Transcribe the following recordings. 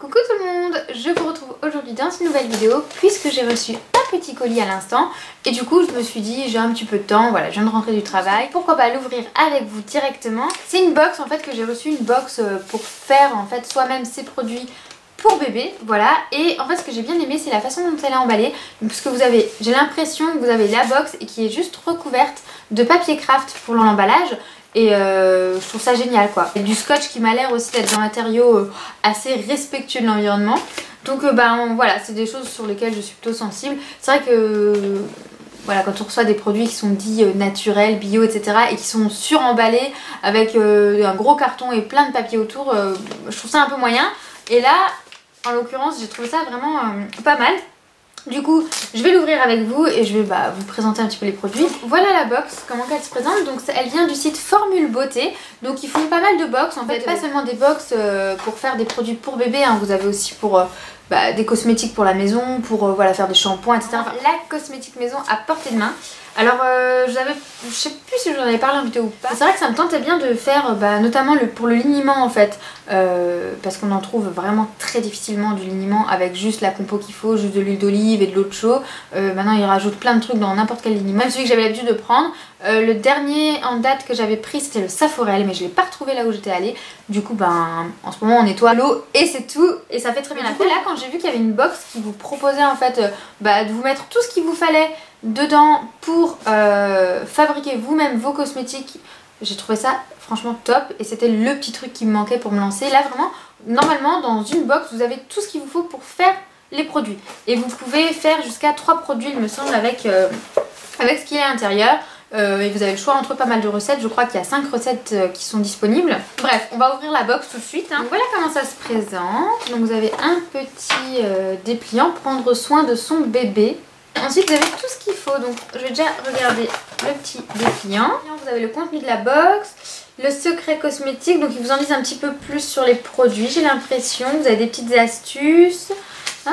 Coucou tout le monde, je vous retrouve aujourd'hui dans une nouvelle vidéo puisque j'ai reçu un petit colis à l'instant et du coup je me suis dit j'ai un petit peu de temps, voilà je viens de rentrer du travail, pourquoi pas l'ouvrir avec vous directement. C'est une box en fait que j'ai reçue, une box pour faire en fait soi-même ses produits pour bébé, voilà. Et en fait ce que j'ai bien aimé c'est la façon dont elle est emballée, parce que vous avez, j'ai l'impression que vous avez la box et qui est juste recouverte de papier craft pour l'emballage. Et je trouve ça génial quoi. Et du scotch qui m'a l'air aussi d'être un matériau assez respectueux de l'environnement. Donc voilà, c'est des choses sur lesquelles je suis plutôt sensible. C'est vrai que voilà, quand on reçoit des produits qui sont dits naturels, bio, etc. et qui sont suremballés avec un gros carton et plein de papier autour, je trouve ça un peu moyen. Et là, en l'occurrence, j'ai trouvé ça vraiment pas mal. Du coup, je vais l'ouvrir avec vous et je vais vous présenter un petit peu les produits. Voilà la box, comment elle se présente. Donc elle vient du site Formule Beauté. Donc ils font pas mal de box en fait. Pas seulement des box pour faire des produits pour bébé, hein. Vous avez aussi pour des cosmétiques pour la maison, pour voilà, faire des shampoings, etc. Enfin, la cosmétique maison à portée de main. Alors je sais plus si j'en avais parlé en vidéo ou pas. C'est vrai que ça me tentait bien de faire notamment pour le liniment en fait, parce qu'on en trouve vraiment très difficilement du liniment avec juste la compo qu'il faut, juste de l'huile d'olive et de l'eau de chaux. Maintenant ils rajoutent plein de trucs dans n'importe quel liniment, même celui que j'avais l'habitude de prendre. Le dernier en date que j'avais pris c'était le Saforel, mais je l'ai pas retrouvé là où j'étais allée. Du coup en ce moment on nettoie l'eau et c'est tout, et ça fait très bien. Du coup là quand j'ai vu qu'il y avait une box qui vous proposait en fait de vous mettre tout ce qu'il vous fallait dedans pour fabriquer vous-même vos cosmétiques, j'ai trouvé ça franchement top et c'était le petit truc qui me manquait pour me lancer. Là vraiment, normalement dans une box vous avez tout ce qu'il vous faut pour faire les produits et vous pouvez faire jusqu'à 3 produits il me semble avec ce qu'il y a à l'intérieur. Et vous avez le choix entre pas mal de recettes, je crois qu'il y a 5 recettes qui sont disponibles. Bref, on va ouvrir la box tout de suite, hein. Donc voilà comment ça se présente. Donc vous avez un petit dépliant, prendre soin de son bébé. Ensuite vous avez tout ce qu'il faut, donc je vais déjà regarder le petit dépliant. Vous avez le contenu de la box, le secret cosmétique, donc ils vous en disent un petit peu plus sur les produits, j'ai l'impression. Vous avez des petites astuces,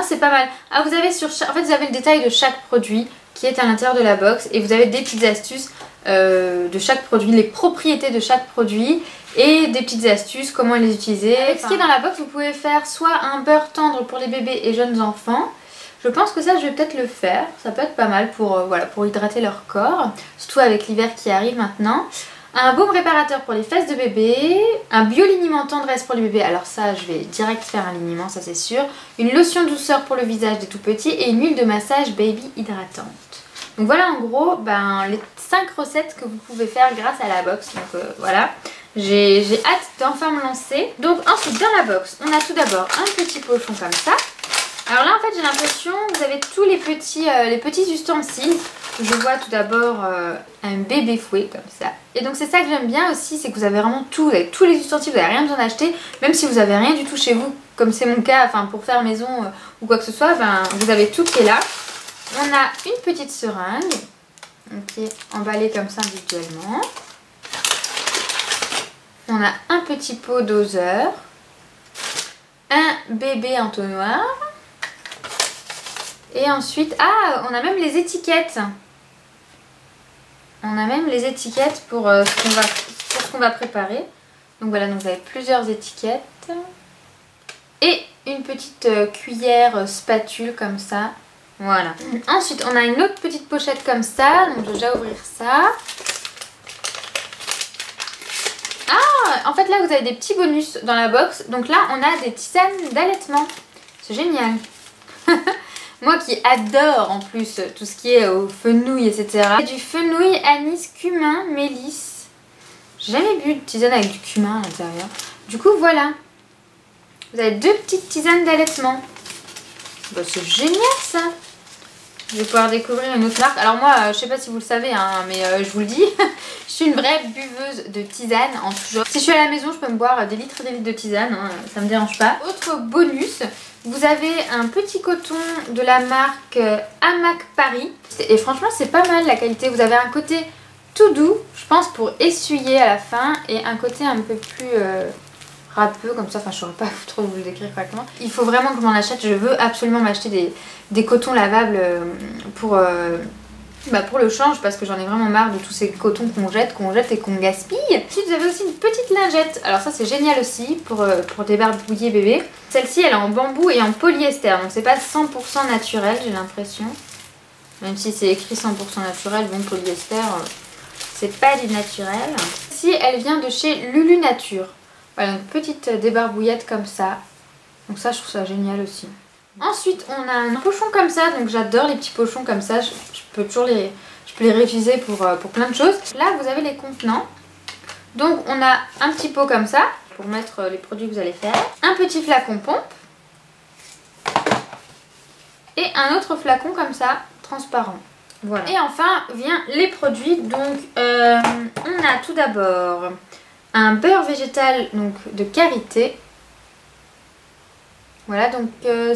c'est pas mal. Ah, vous avez en fait vous avez le détail de chaque produit qui est à l'intérieur de la box et vous avez des petites astuces de chaque produit, les propriétés de chaque produit et des petites astuces, comment les utiliser. Avec ce qui est dans la box, vous pouvez faire soit un beurre tendre pour les bébés et jeunes enfants. Je pense que ça je vais peut-être le faire, ça peut être pas mal pour, pour hydrater leur corps, surtout avec l'hiver qui arrive maintenant. Un baume réparateur pour les fesses de bébé, un bioliniment tendresse pour les bébés, alors ça je vais direct faire un liniment, ça c'est sûr. Une lotion douceur pour le visage des tout petits et une huile de massage baby hydratante. Donc voilà en gros les 5 recettes que vous pouvez faire grâce à la box, donc voilà. J'ai hâte d'enfin me lancer. Donc ensuite dans la box, on a tout d'abord un petit pochon comme ça. Alors là en fait j'ai l'impression que vous avez tous les petits ustensiles. Je vois tout d'abord un bébé fouet comme ça. Et donc c'est ça que j'aime bien aussi, c'est que vous avez vraiment tout, avec tous les ustensiles, vous n'avez rien besoin d'acheter. Même si vous n'avez rien du tout chez vous, comme c'est mon cas, pour faire maison ou quoi que ce soit, vous avez tout qui est là. On a une petite seringue, qui est emballée comme ça individuellement. On a un petit pot doseur, un bébé entonnoir. Et ensuite, on a même les étiquettes. On a même les étiquettes pour ce qu'on va préparer. Donc voilà, donc vous avez plusieurs étiquettes. Et une petite cuillère spatule comme ça. Voilà. Ensuite, on a une autre petite pochette comme ça. Donc je vais déjà ouvrir ça. Ah, en fait là vous avez des petits bonus dans la box. Donc là on a des tisanes d'allaitement. C'est génial. Moi qui adore en plus tout ce qui est au fenouil, etc. Et du fenouil, anis, cumin, mélisse. J'ai jamais bu de tisane avec du cumin à l'intérieur. Du coup voilà. Vous avez 2 petites tisanes d'allaitement. C'est génial ça. Je vais pouvoir découvrir une autre marque. Alors moi, je sais pas si vous le savez, mais je vous le dis. Je suis une vraie buveuse de tisane en tout genre. Si je suis à la maison, je peux me boire des litres et des litres de tisane. Ça me dérange pas. Autre bonus. Vous avez un petit coton de la marque Hamac Paris. Et franchement c'est pas mal la qualité. Vous avez un côté tout doux, je pense pour essuyer à la fin. Et un côté un peu plus râpeux comme ça. Enfin je saurais pas trop vous le décrire correctement. Il faut vraiment que je m'en achète. Je veux absolument m'acheter des cotons lavables pour pour le change, parce que j'en ai vraiment marre de tous ces cotons qu'on jette et qu'on gaspille. Ensuite vous avez aussi une petite lingette, alors ça c'est génial aussi pour débarbouiller bébé. Celle-ci elle est en bambou et en polyester, donc c'est pas 100% naturel j'ai l'impression. Même si c'est écrit 100% naturel, bon polyester c'est pas du naturel. Ici elle vient de chez Lulu Nature. Voilà, une petite débarbouillette comme ça. Donc ça je trouve ça génial aussi. Ensuite on a un pochon comme ça, donc j'adore les petits pochons comme ça, je peux les réutiliser pour plein de choses. Là vous avez les contenants, donc on a un petit pot comme ça pour mettre les produits que vous allez faire, un petit flacon pompe et un autre flacon comme ça transparent. Voilà. Et enfin vient les produits, donc on a tout d'abord un beurre végétal donc de karité. Voilà, donc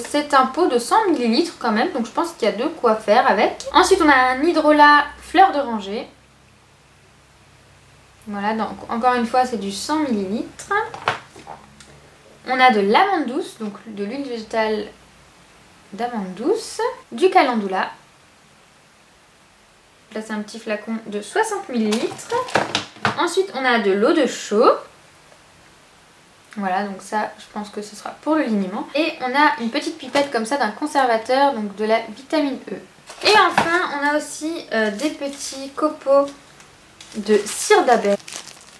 c'est un pot de 100 ml quand même, donc je pense qu'il y a de quoi faire avec. Ensuite on a un hydrolat fleur d'oranger. Voilà, donc encore une fois c'est du 100 ml. On a de l'amande douce, donc de l'huile végétale d'amande douce. Du calendula. Là c'est un petit flacon de 60 ml. Ensuite on a de l'eau de chaux. Voilà, donc ça je pense que ce sera pour le liniment. Et on a une petite pipette comme ça d'un conservateur, donc de la vitamine E. Et enfin on a aussi des petits copeaux de cire d'abeille.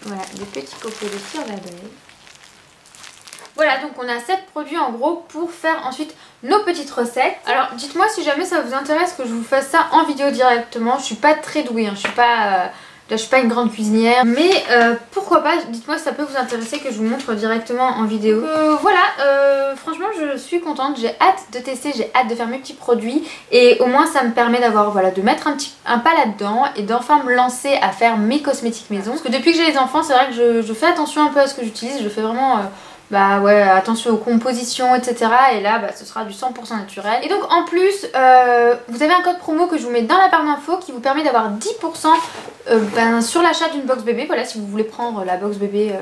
Voilà, des petits copeaux de cire d'abeille. Voilà, donc on a 7 produits en gros pour faire ensuite nos petites recettes. Alors dites-moi si jamais ça vous intéresse que je vous fasse ça en vidéo directement. Je suis pas très douée, hein. Je suis pas une grande cuisinière, mais pourquoi pas, dites-moi si ça peut vous intéresser que je vous montre directement en vidéo. Voilà, franchement je suis contente, j'ai hâte de tester, j'ai hâte de faire mes petits produits et au moins ça me permet d'avoir, voilà, de mettre un pas là-dedans et d'enfin me lancer à faire mes cosmétiques maison. Parce que depuis que j'ai les enfants, c'est vrai que je fais attention un peu à ce que j'utilise, je fais vraiment... bah ouais, attention aux compositions, etc. Et là, bah, ce sera du 100% naturel. Et donc en plus, vous avez un code promo que je vous mets dans la barre d'infos qui vous permet d'avoir 10% sur l'achat d'une box bébé. Voilà, si vous voulez prendre la box bébé,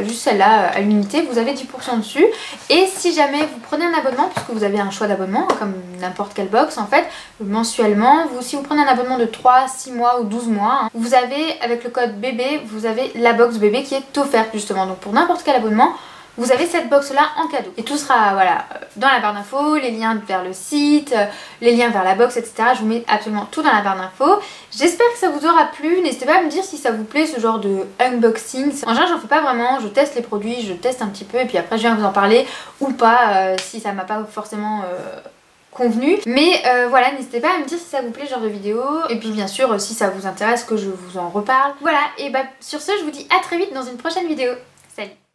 juste celle-là à l'unité, vous avez 10% dessus. Et si jamais vous prenez un abonnement, puisque vous avez un choix d'abonnement, comme n'importe quelle box en fait, mensuellement, si vous prenez un abonnement de 3, 6 mois ou 12 mois, hein, vous avez, avec le code bébé, vous avez la box bébé qui est offerte justement. Donc pour n'importe quel abonnement, vous avez cette box là en cadeau. Et tout sera voilà, dans la barre d'infos, les liens vers le site, les liens vers la box, etc. Je vous mets absolument tout dans la barre d'infos. J'espère que ça vous aura plu. N'hésitez pas à me dire si ça vous plaît ce genre de unboxing. En général j'en fais pas vraiment, je teste les produits, je teste un petit peu et puis après je viens vous en parler ou pas si ça m'a pas forcément... convenu, mais voilà, n'hésitez pas à me dire si ça vous plaît ce genre de vidéo et puis bien sûr si ça vous intéresse que je vous en reparle. Voilà, et bah sur ce je vous dis à très vite dans une prochaine vidéo. Salut!